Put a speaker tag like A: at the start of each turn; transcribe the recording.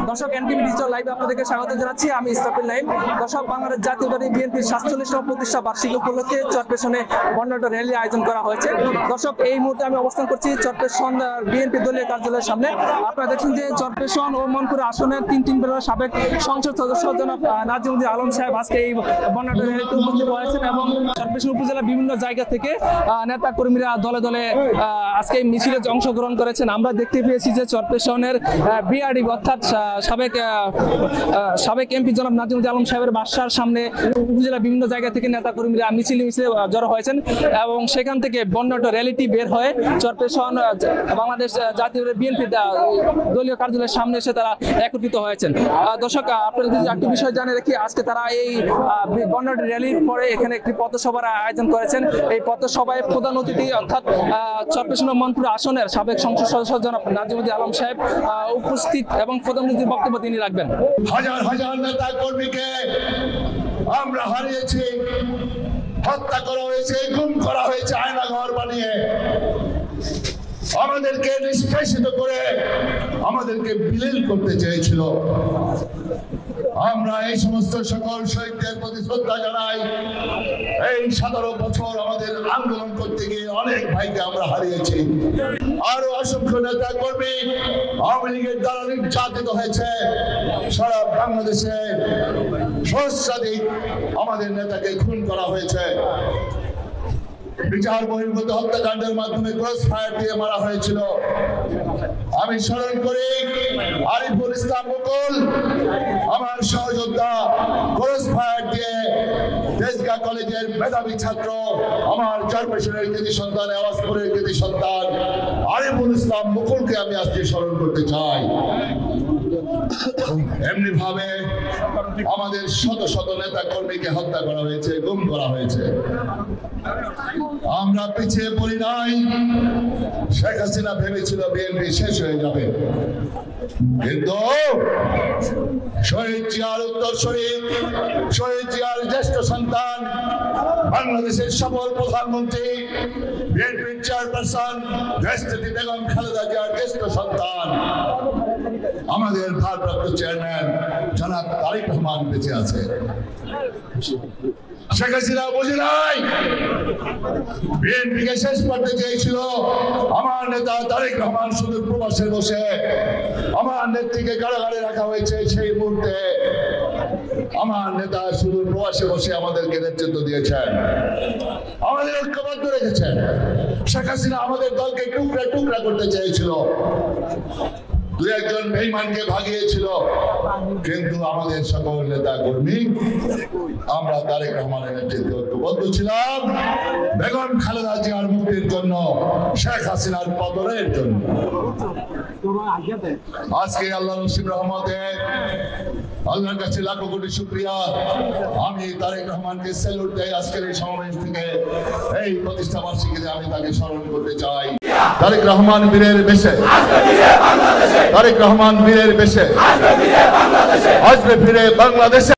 A: দর্শক NTV digital লাইভে আপনাদেরকে স্বাগত জানাচ্ছি। আমি ইসরাফিল নাইম। দর্শক বাংলাদেশ জাতীয়তাবাদী বিএনপির ৪৭তম প্রতিষ্ঠা বার্ষিকী উপলক্ষে চরপেশনে বর্ণাঢ্য র্যালি আয়োজন করা হয়েছে। দর্শক এই মুহূর্তে আমি অবস্থান করছি চরপেশন বিএনপি দলীয় কার্যালয়ের সামনে। আপনারা দেখছেন যে চরপেশন ও মনপুর আসনের তিনবারের সাবেক সংসদ সদস্য জনাব নাজিমুদ্দিন আলম সাহেব আজকে এই বর্ণাঢ্য র্যালিতে উপস্থিত হয়েছেন এবং চরপেশন উপজেলার বিভিন্ন জায়গা থেকে নেতা কর্মীরা দলে দলে আজকে এই মিছিলে অংশগ্রহণ করেছেন। আমরা দেখতে পেয়েছি যে চরপেশনের বিআরডি অর্থাৎ সাবেক এমপি জনাব নাজিমুদ্দিন আলম সাহেবের বাসার সামনে উপজেলার বিভিন্ন জায়গা থেকে নেতা কর্মীরা মিছিলে জড়ো হয়েছেন এবং সেখান থেকে বর্ণাঢ্য র্যালিটি বের হয়ে চরপেশন বাংলাদেশ জাতীয় বিএনপি দলীয় কার্যালয়ের সামনে এসে তারা একত্রিত হয়েছেন। দর্শক আপনাদের যদি একটি বিষয় জানিয়ে রাখি, আজকে তারা এই বর্ণাঢ্য র্যালির পরে এখানে একটি পথসভার আয়োজন করেছেন। এই পথসভায় প্রধান অতিথি অর্থাৎ চরপেশন ও মনপুর আসনের সাবেক সংসদ সদস্য জনাব নাজিমুদ্দিন আলম সাহেব উপস্থিত এবং প্রধান অতিথির বক্তব্য তিনি রাখবেন।
B: হাজার হাজার নেতা কর্মীকে আমরা হারিয়েছি, হত্যা করা হয়েছে, গুম করা হয়েছে আয়না ঘর বানিয়ে, আমাদেরকে নিষ্পেষিত করে আমাদেরকে বিলীন করতে চেয়েছিল। আমরা এই সমস্ত সকল শহীদদের প্রতি শ্রদ্ধা জানাই। এই 17 বছর আমাদের আন্দোলন করতে গিয়ে অনেক ভাইকে আমরা হারিয়েছি। আরো অসংখ্য নেতা কর্মী আওয়ামী লীগের দ্বারা নির্যাতিত হয়েছে। সারা বাংলাদেশে সহস্রাধিক আমাদের নেতাকে খুন করা হয়েছে। বিচার বহির্ভূত হত্যাকাণ্ডের মাধ্যমে ক্রস ফায়ার দিয়ে মারা হয়েছিল। আমি স্মরণ করি আরিফুল ইসলাম মুকুল, আমার সহযোদ্ধা, ক্রস ফায়ার দিয়ে তেজগাঁ কলেজের মেধাবী ছাত্র, আমার চরপেশনের কৃতি সন্তান, আওয়াজপুরের কৃতি সন্তান আরিফুল ইসলাম মুকুলকে আমি আজকে স্মরণ করতে চাই। এমনি ভাবে আমাদের শত শত নেতা কর্মীকে হত্যা করা হয়েছে, গুম করা হয়েছে। আমরা পিছিয়ে পড়ি নাই। শেখ হাসিনা ভেবেছিল বিএনপি শেষ হয়ে যাবে, কিন্তু শহীদ জিয়ার উত্তরসূরি, শহীদ জিয়ার জ্যেষ্ঠ সন্তান, বাংলাদেশের সফল প্রধানমন্ত্রী, বিএনপির চেয়ারপারসন দেশনেত্রী বেগম খালেদা জিয়ার জ্যেষ্ঠ সন্তান, আমাদের ভারপ্রাপ্ত চেয়ারম্যান জনাব তারেক রহমান বেঁচে আছে। শেখ হাসিনা বুঝে নাই, বিএনপিকে শেষ করতে চেয়েছিল। আমার নেতা তারেক রহমান শুধু প্রবাসে বসে, আমার নেত্রীকে কারাগারে রাখা হয়েছে। সেই মুহূর্তে আমার নেতা শুধু প্রবাসে বসে আমাদেরকে নেতৃত্ব দিয়েছেন, আমাদের ঐক্যবদ্ধ রেখেছেন। শেখ হাসিনা আমাদের দলকে টুকরা টুকরা করতে চেয়েছিল, দু একজন বেঈমানকে ভাগিয়েছিল, কিন্তু আমাদের সকল নেতা কর্মী আমরা তারেক রহমানের নেতৃত্বে ঐক্যবদ্ধ ছিলাম, বেগম খালেদা জিয়ার মুক্তির জন্য, শেখ হাসিনার পতনের জন্য। আজকে আল্লাহ নসিব রহমতে আল্লাহর কাছে লাখো কোটি শুকরিয়া। আমি তারেক রহমানকে স্যালুট দেই। আজকের এই সমাবেশ থেকে, এই প্রতিষ্ঠা বার্ষিকীতে আমি তাকে স্মরণ করতে চাই। তারেক রহমান বীরের বেশে, তারেক রহমান বীরের বেশে আসবে ফিরে বাংলাদেশে।